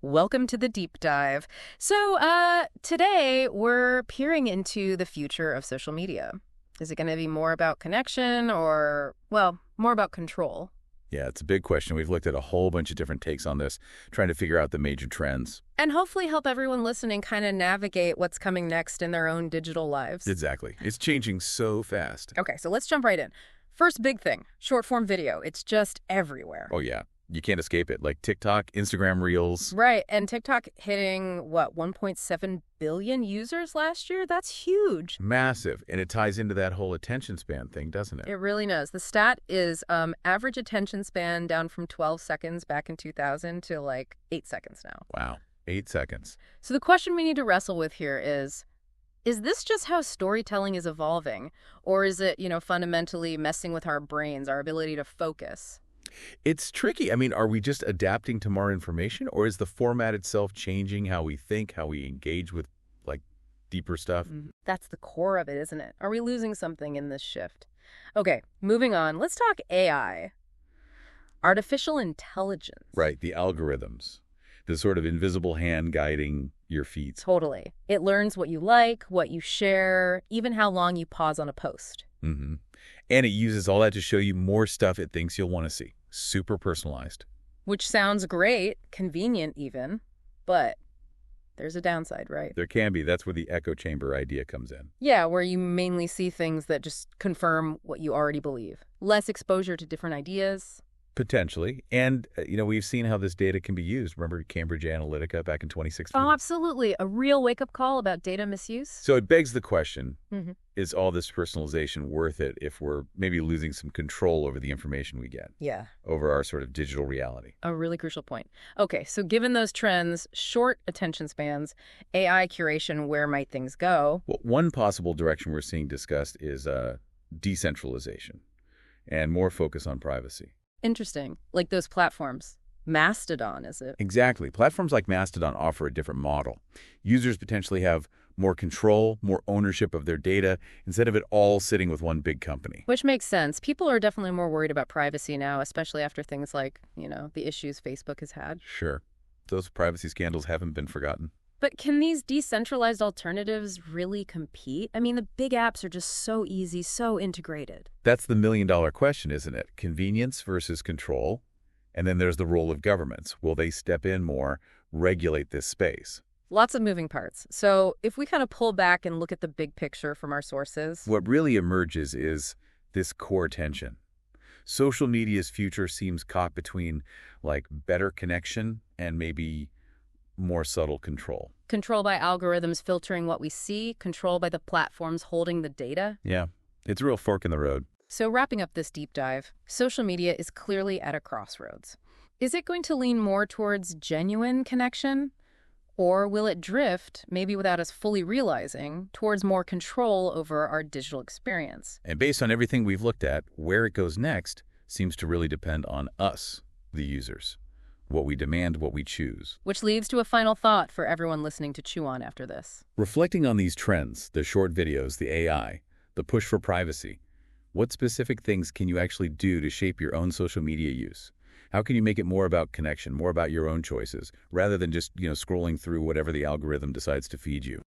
Welcome to the deep dive. Today we're peering into the future of social media. Is it going to be more about connection or, well, more about control? Yeah, it's a big question. We've looked at a whole bunch of different takes on this, trying to figure out the major trends. And hopefully help everyone listening kind of navigate what's coming next in their own digital lives. Exactly. It's changing so fast. Okay, so let's jump right in. First big thing, short form video. It's just everywhere. Oh, yeah. You can't escape it. Like TikTok, Instagram Reels. Right, and TikTok hitting, 1.7 billion users last year? That's huge. Massive. And it ties into that whole attention span thing, doesn't it? It really does. The stat is average attention span down from 12 seconds back in 2000 to like 8 seconds now. Wow. 8 seconds. So the question we need to wrestle with here is this just how storytelling is evolving? Or is it, fundamentally messing with our brains, our ability to focus? It's tricky. I mean, are we just adapting to more information, or is the format itself changing how we think, how we engage with, like, deeper stuff? That's the core of it, isn't it? Are we losing something in this shift? Okay, moving on. Let's talk AI. Artificial intelligence. Right, the algorithms. The sort of invisible hand guiding your feet. Totally. It learns what you like, what you share, even how long you pause on a post. Mm-hmm. And it uses all that to show you more stuff it thinks you'll want to see. Super personalized. Which sounds great, convenient even, but there's a downside, right? There can be. That's where the echo chamber idea comes in. Yeah, where you mainly see things that just confirm what you already believe. Less exposure to different ideas. Potentially. And, we've seen how this data can be used. Remember Cambridge Analytica back in 2016? Oh, absolutely. A real wake-up call about data misuse. So it begs the question, is all this personalization worth it if we're maybe losing some control over the information we get? Yeah. Over our sort of digital reality? A really crucial point. Okay, so given those trends, short attention spans, AI curation, where might things go? Well, one possible direction we're seeing discussed is decentralization and more focus on privacy. Interesting. Like those platforms. Mastodon, is it? Exactly. Platforms like Mastodon offer a different model. Users potentially have more control, more ownership of their data, instead of it all sitting with one big company. Which makes sense. People are definitely more worried about privacy now, especially after things like, the issues Facebook has had. Sure. Those privacy scandals haven't been forgotten. But can these decentralized alternatives really compete? I mean, the big apps are just so easy, so integrated. That's the million-dollar question, isn't it? Convenience versus control. And then there's the role of governments. Will they step in more, regulate this space? Lots of moving parts. So if we kind of pull back and look at the big picture from our sources. What really emerges is this core tension. Social media's future seems caught between, like, better connection and maybe more subtle control. Control by algorithms filtering what we see, control by the platforms holding the data. Yeah, it's a real fork in the road. So wrapping up this deep dive, social media is clearly at a crossroads. Is it going to lean more towards genuine connection? Or will it drift, maybe without us fully realizing, towards more control over our digital experience? And based on everything we've looked at, where it goes next seems to really depend on us, the users. What we demand, what we choose. Which leads to a final thought for everyone listening to chew on after this. Reflecting on these trends, the short videos, the AI, the push for privacy, what specific things can you actually do to shape your own social media use? How can you make it more about connection, more about your own choices, rather than just, scrolling through whatever the algorithm decides to feed you?